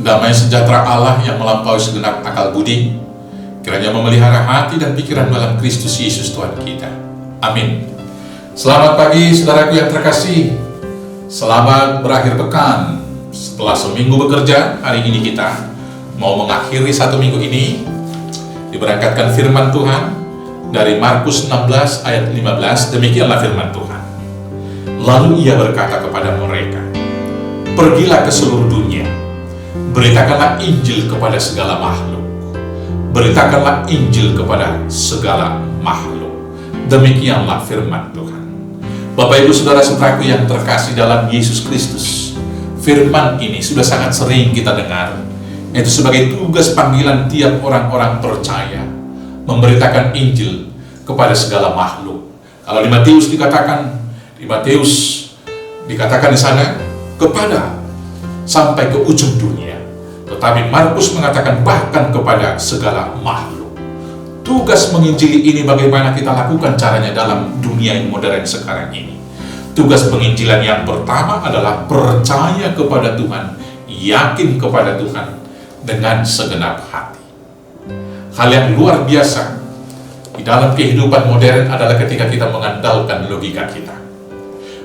damai sejahtera Allah yang melampaui segenap akal budi, kiranya memelihara hati dan pikiran dalam Kristus Yesus Tuhan kita. Amin. Selamat pagi saudaraku yang terkasih. Selamat berakhir pekan. Setelah seminggu bekerja, hari ini kita mau mengakhiri satu minggu ini. Diberangkatkan firman Tuhan dari Markus 16 ayat 15. Demikianlah firman Tuhan. Lalu ia berkata kepada mereka, "Pergilah ke seluruh dunia, beritakanlah Injil kepada segala makhluk. Beritakanlah Injil kepada segala makhluk." Demikianlah firman Tuhan. Bapak Ibu Saudara-saudaraku yang terkasih dalam Yesus Kristus, firman ini sudah sangat sering kita dengar, yaitu sebagai tugas panggilan tiap orang-orang percaya memberitakan Injil kepada segala makhluk. Kalau di Matius dikatakan di sana kepada sampai ke ujung dunia. Tetapi Markus mengatakan bahkan kepada segala makhluk. Tugas menginjili ini bagaimana kita lakukan caranya dalam dunia yang modern sekarang ini. Tugas penginjilan yang pertama adalah percaya kepada Tuhan, yakin kepada Tuhan dengan segenap hati. Hal yang luar biasa di dalam kehidupan modern adalah ketika kita mengandalkan logika kita.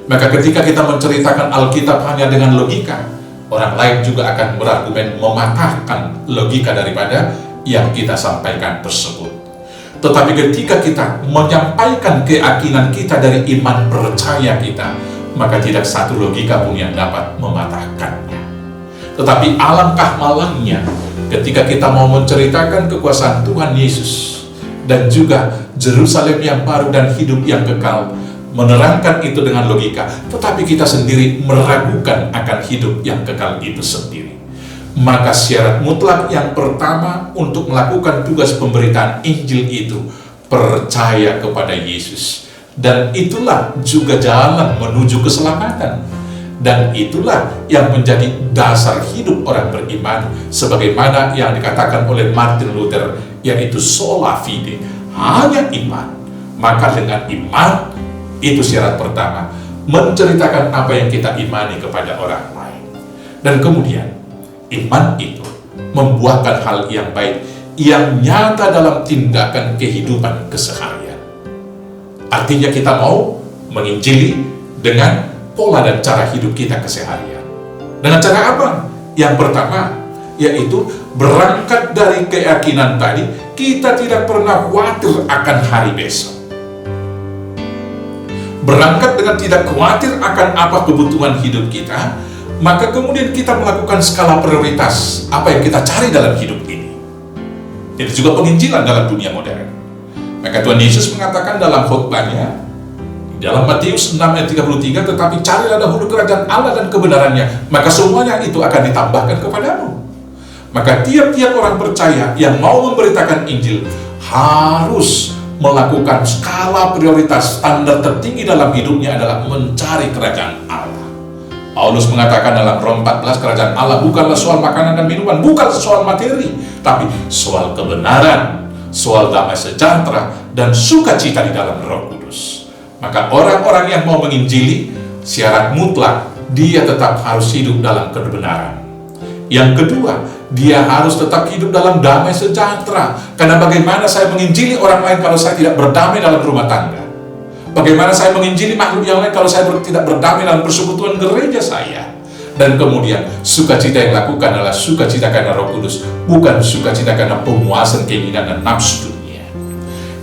Maka ketika kita menceritakan Alkitab hanya dengan logika, orang lain juga akan berargumen mematahkan logika daripada yang kita sampaikan tersebut. Tetapi ketika kita menyampaikan keyakinan kita dari iman percaya kita, maka tidak satu logika pun yang dapat mematahkannya. Tetapi alangkah malangnya ketika kita mau menceritakan kekuasaan Tuhan Yesus dan juga Yerusalem yang baru dan hidup yang kekal, menerangkan itu dengan logika, tetapi kita sendiri meragukan akan hidup yang kekal itu sendiri. Maka syarat mutlak yang pertama untuk melakukan tugas pemberitaan Injil itu percaya kepada Yesus. Dan itulah juga jalan menuju keselamatan. Dan itulah yang menjadi dasar hidup orang beriman, sebagaimana yang dikatakan oleh Martin Luther, yaitu sola fide, hanya iman. Maka dengan iman, itu syarat pertama, menceritakan apa yang kita imani kepada orang lain. Dan kemudian, iman itu membuahkan hal yang baik, yang nyata dalam tindakan kehidupan keseharian. Artinya kita mau menginjili dengan pola dan cara hidup kita keseharian. Dengan cara apa? Yang pertama, yaitu berangkat dari keyakinan tadi, kita tidak pernah khawatir akan hari besok. Berangkat dengan tidak khawatir akan apa kebutuhan hidup kita, maka kemudian kita melakukan skala prioritas apa yang kita cari dalam hidup ini. Itu juga penginjilan dalam dunia modern. Maka Tuhan Yesus mengatakan dalam khotbahnya, dalam Matius 6 ayat 33, "Tetapi carilah dahulu kerajaan Allah dan kebenarannya, maka semuanya itu akan ditambahkan kepadamu." Maka tiap-tiap orang percaya yang mau memberitakan Injil harus melakukan skala prioritas. Standar tertinggi dalam hidupnya adalah mencari kerajaan Allah. Paulus mengatakan dalam Rom 14, kerajaan Allah bukanlah soal makanan dan minuman, bukan soal materi, tapi soal kebenaran, soal damai sejahtera, dan sukacita di dalam Roh Kudus. Maka orang-orang yang mau menginjili, syarat mutlak, dia tetap harus hidup dalam kebenaran. Yang kedua, dia harus tetap hidup dalam damai sejahtera. Karena bagaimana saya menginjili orang lain kalau saya tidak berdamai dalam rumah tangga? Bagaimana saya menginjili makhluk yang lain kalau saya tidak berdamai dalam persekutuan gereja saya? Dan kemudian, sukacita yang dilakukan adalah sukacita karena Roh Kudus, bukan sukacita karena pemuasan keinginan dan nafsu dunia.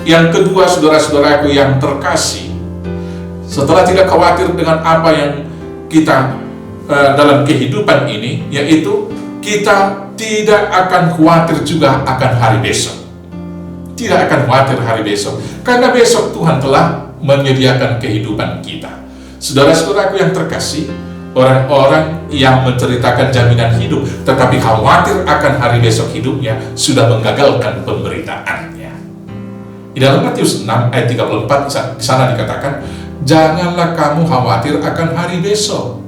Yang kedua, saudara-saudaraku yang terkasih, setelah tidak khawatir dengan apa yang kita dalam kehidupan ini, yaitu kita tidak akan khawatir juga akan hari besok. Tidak akan khawatir hari besok, karena besok Tuhan telah menyediakan kehidupan kita. Saudara-saudaraku yang terkasih, orang-orang yang menceritakan jaminan hidup tetapi khawatir akan hari besok hidupnya sudah menggagalkan pemberitaannya. Di dalam Matius 6 ayat 34 di sana dikatakan, "Janganlah kamu khawatir akan hari besok,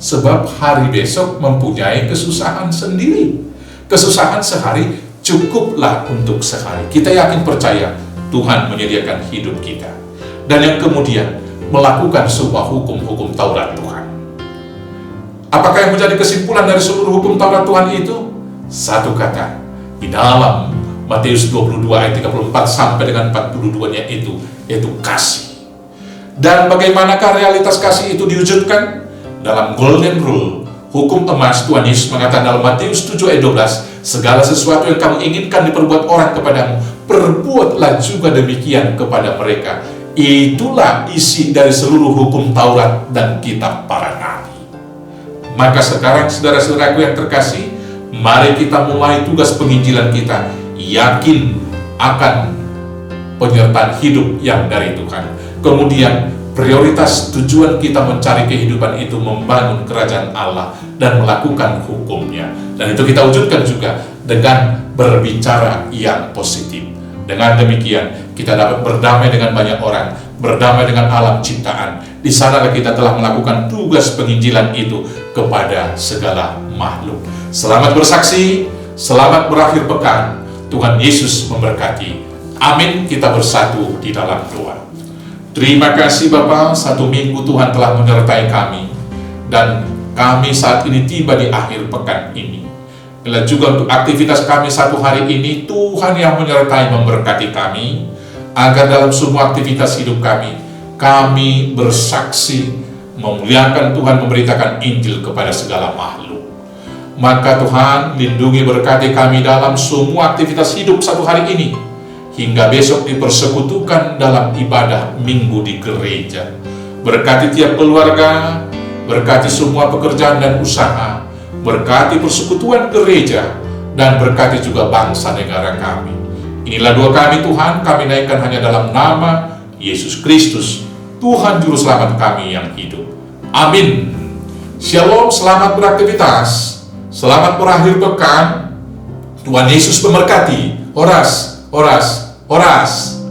sebab hari besok mempunyai kesusahan sendiri. Kesusahan sehari cukuplah untuk sehari." Kita yakin percaya Tuhan menyediakan hidup kita. Dan yang kemudian melakukan sebuah hukum-hukum Taurat Tuhan. Apakah yang menjadi kesimpulan dari seluruh hukum Taurat Tuhan itu? Satu kata, di dalam Matius 22 ayat 34 sampai dengan 42-nya yaitu kasih. Dan bagaimanakah realitas kasih itu diwujudkan? Dalam Golden Rule, hukum emas, Tuhan Yesus mengatakan dalam Matius 7 ayat 12, segala sesuatu yang kamu inginkan diperbuat orang kepadamu, perbuatlah juga demikian kepada mereka. Itulah isi dari seluruh hukum Taurat dan kitab para nabi. Maka sekarang saudara-saudaraku yang terkasih, mari kita mulai tugas penginjilan kita, yakin akan penyertaan hidup yang dari Tuhan. Kemudian prioritas tujuan kita mencari kehidupan itu membangun kerajaan Allah dan melakukan hukumnya. Dan itu kita wujudkan juga dengan berbicara yang positif. Dengan demikian kita dapat berdamai dengan banyak orang, berdamai dengan alam ciptaan. Di sanalah kita telah melakukan tugas penginjilan itu kepada segala makhluk. Selamat bersaksi, selamat berakhir pekan. Tuhan Yesus memberkati. Amin. Kita bersatu di dalam doa. Terima kasih Bapa, satu minggu Tuhan telah menyertai kami, dan kami saat ini tiba di akhir pekan ini. Bila juga untuk aktivitas kami satu hari ini, Tuhan yang menyertai memberkati kami, agar dalam semua aktivitas hidup kami bersaksi, memuliakan Tuhan, memberitakan Injil kepada segala makhluk. Maka Tuhan, lindungi berkati kami dalam semua aktivitas hidup satu hari ini, hingga besok dipersekutukan dalam ibadah minggu di gereja. Berkati tiap keluarga, berkati semua pekerjaan dan usaha, berkati persekutuan gereja, dan berkati juga bangsa negara kami. Inilah doa kami Tuhan, kami naikkan hanya dalam nama Yesus Kristus, Tuhan Juru Selamat kami yang hidup. Amin. Shalom, selamat beraktivitas, selamat berakhir pekan. Tuhan Yesus memberkati. Oras, oras, oras.